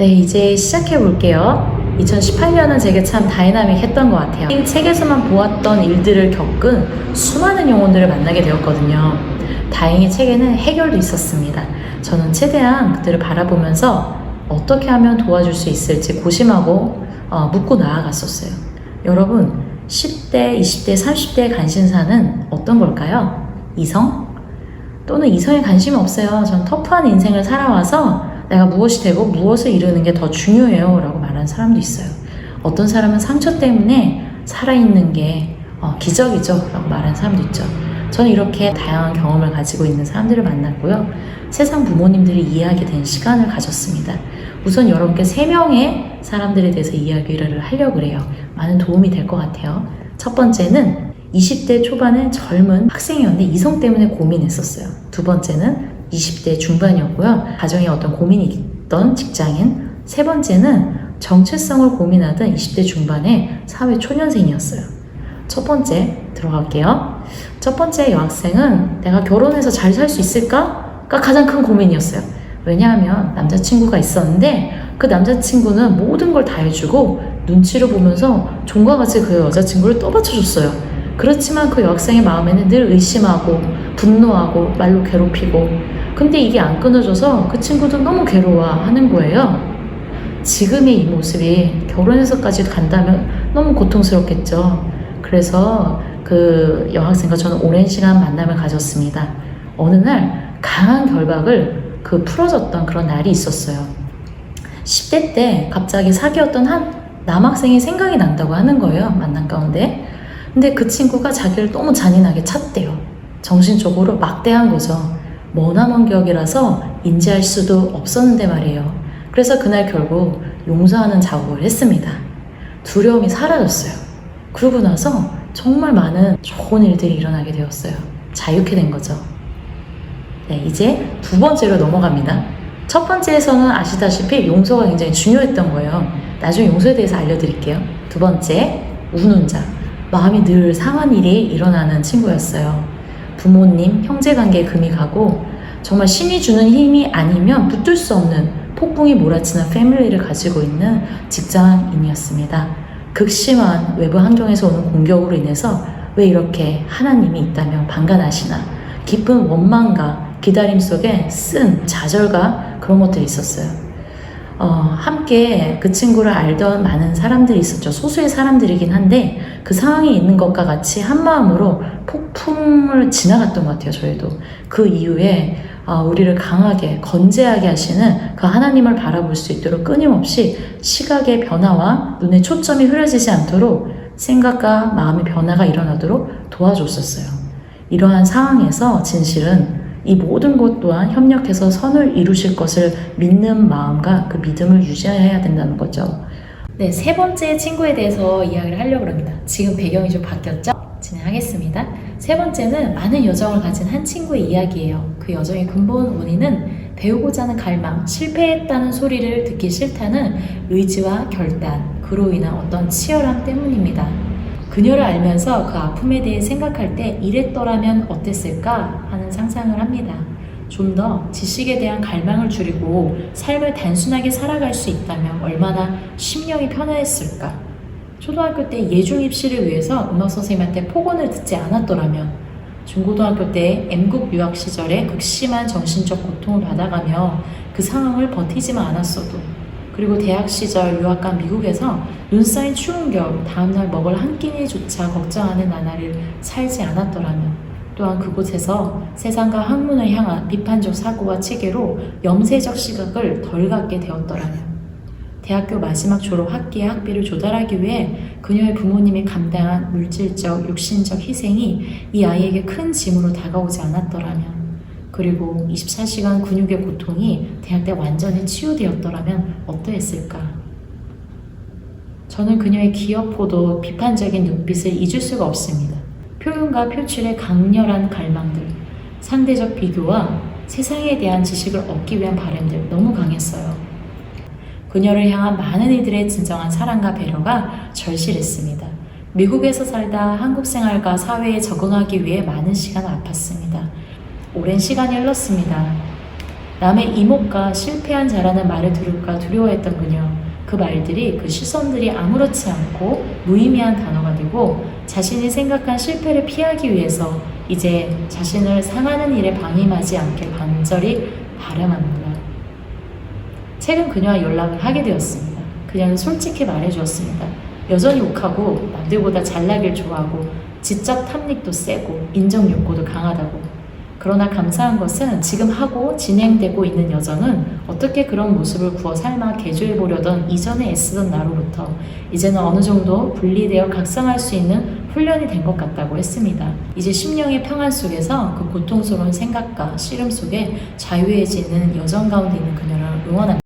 네, 이제 시작해 볼게요. 2018년은 제게 참 다이나믹했던 것 같아요. 책에서만 보았던 일들을 겪은 수많은 영혼들을 만나게 되었거든요. 다행히 책에는 해결도 있었습니다. 저는 최대한 그들을 바라보면서 어떻게 하면 도와줄 수 있을지 고심하고 묻고 나아갔었어요. 여러분, 10대, 20대, 30대의 관심사는 어떤 걸까요? 이성? 또는 이성에 관심이 없어요. 전 터프한 인생을 살아와서 내가 무엇이 되고 무엇을 이루는 게 더 중요해요 라고 말하는 사람도 있어요. 어떤 사람은 상처 때문에 살아있는 게 기적이죠 라고 말하는 사람도 있죠. 저는 이렇게 다양한 경험을 가지고 있는 사람들을 만났고요. 세상 부모님들이 이해하게 된 시간을 가졌습니다. 우선 여러분께 3명의 사람들에 대해서 이야기를 하려고 해요. 많은 도움이 될 것 같아요. 첫 번째는 20대 초반의 젊은 학생이었는데 이성 때문에 고민했었어요. 두 번째는 20대 중반이었고요. 가정에 어떤 고민이 있던 직장인. 세 번째는 정체성을 고민하던 20대 중반의 사회 초년생이었어요. 첫 번째 들어갈게요. 첫 번째 여학생은 내가 결혼해서 잘 살 수 있을까가 가장 큰 고민이었어요. 왜냐하면 남자친구가 있었는데 그 남자친구는 모든 걸 다 해주고 눈치를 보면서 종과 같이 그 여자친구를 떠받쳐줬어요. 그렇지만 그 여학생의 마음에는 늘 의심하고 분노하고 말로 괴롭히고, 근데 이게 안 끊어져서 그 친구도 너무 괴로워하는 거예요. 지금의 이 모습이 결혼해서까지 간다면 너무 고통스럽겠죠. 그래서 그 여학생과 저는 오랜 시간 만남을 가졌습니다. 어느 날 강한 결박을 풀어졌던 그런 날이 있었어요. 10대 때 갑자기 사귀었던 한 남학생이 생각이 난다고 하는 거예요. 만남 가운데. 근데 그 친구가 자기를 너무 잔인하게 찼대요. 정신적으로 막대한 거죠. 머나먼 기억이라서 인지할 수도 없었는데 말이에요. 그래서 그날 결국 용서하는 작업을 했습니다. 두려움이 사라졌어요. 그러고 나서 정말 많은 좋은 일들이 일어나게 되었어요. 자유케 된 거죠. 네, 이제 두 번째로 넘어갑니다. 첫 번째에서는 아시다시피 용서가 굉장히 중요했던 거예요. 나중에 용서에 대해서 알려드릴게요. 두 번째, 우는 자. 마음이 늘 상한 일이 일어나는 친구였어요. 부모님, 형제관계에 금이 가고 정말 신이 주는 힘이 아니면 붙들 수 없는 폭풍이 몰아치는 패밀리를 가지고 있는 직장인이었습니다. 극심한 외부 환경에서 오는 공격으로 인해서 왜 이렇게 하나님이 있다면 방관하시나, 깊은 원망과 기다림 속에 쓴 좌절과 그런 것들이 있었어요. 함께 그 친구를 알던 많은 사람들이 있었죠. 소수의 사람들이긴 한데 그 상황이 있는 것과 같이 한마음으로 폭풍을 지나갔던 것 같아요. 저희도 그 이후에 우리를 강하게 건재하게 하시는 그 하나님을 바라볼 수 있도록 끊임없이 시각의 변화와 눈의 초점이 흐려지지 않도록 생각과 마음의 변화가 일어나도록 도와줬었어요. 이러한 상황에서 진실은 이 모든 것 또한 협력해서 선을 이루실 것을 믿는 마음과 그 믿음을 유지해야 된다는 거죠. 네, 세 번째 친구에 대해서 이야기를 하려고 합니다. 지금 배경이 좀 바뀌었죠? 진행하겠습니다. 세 번째는 많은 여정을 가진 한 친구의 이야기예요. 그 여정의 근본 원인은 배우고자 하는 갈망, 실패했다는 소리를 듣기 싫다는 의지와 결단, 그로 인한 어떤 치열함 때문입니다. 그녀를 알면서 그 아픔에 대해 생각할 때 이랬더라면 어땠을까 하는 상상을 합니다. 좀 더 지식에 대한 갈망을 줄이고 삶을 단순하게 살아갈 수 있다면 얼마나 심령이 편안했을까. 초등학교 때 예중 입시를 위해서 음악 선생님한테 폭언을 듣지 않았더라면, 중고등학교 때 M국 유학 시절에 극심한 정신적 고통을 받아가며 그 상황을 버티지만 않았어도, 그리고 대학 시절 유학 간 미국에서 눈 쌓인 추운 겨울 다음날 먹을 한 끼니조차 걱정하는 나날을 살지 않았더라면, 또한 그곳에서 세상과 학문을 향한 비판적 사고와 체계로 염세적 시각을 덜 갖게 되었더라면, 대학교 마지막 졸업 학기의 학비를 조달하기 위해 그녀의 부모님이 감당한 물질적, 육신적 희생이 이 아이에게 큰 짐으로 다가오지 않았더라면, 그리고 24시간 근육의 고통이 대학 때 완전히 치유되었더라면 어떠했을까? 저는 그녀의 기어포도 비판적인 눈빛을 잊을 수가 없습니다. 표현과 표출의 강렬한 갈망들, 상대적 비교와 세상에 대한 지식을 얻기 위한 바람들 너무 강했어요. 그녀를 향한 많은 이들의 진정한 사랑과 배려가 절실했습니다. 미국에서 살다 한국 생활과 사회에 적응하기 위해 많은 시간을 아팠습니다. 오랜 시간이 흘렀습니다. 남의 이목과 실패한 자라는 말을 들을까 두려워했던 그녀. 그 말들이, 그 시선들이 아무렇지 않고 무의미한 단어가 되고 자신이 생각한 실패를 피하기 위해서 이제 자신을 상하는 일에 방임하지 않길 간절히 바람합니다. 최근 그녀와 연락을 하게 되었습니다. 그녀는 솔직히 말해주었습니다. 여전히 욱하고 남들보다 잘나길 좋아하고 지적 탐닉도 세고 인정 욕구도 강하다고. 그러나 감사한 것은 지금 하고 진행되고 있는 여정은 어떻게 그런 모습을 구워 삶아 개조해 보려던 이전에 애쓰던 나로부터 이제는 어느 정도 분리되어 각성할 수 있는 훈련이 된 것 같다고 했습니다. 이제 심령의 평안 속에서 그 고통스러운 생각과 씨름 속에 자유해지는 여정 가운데 있는 그녀를 응원합니다.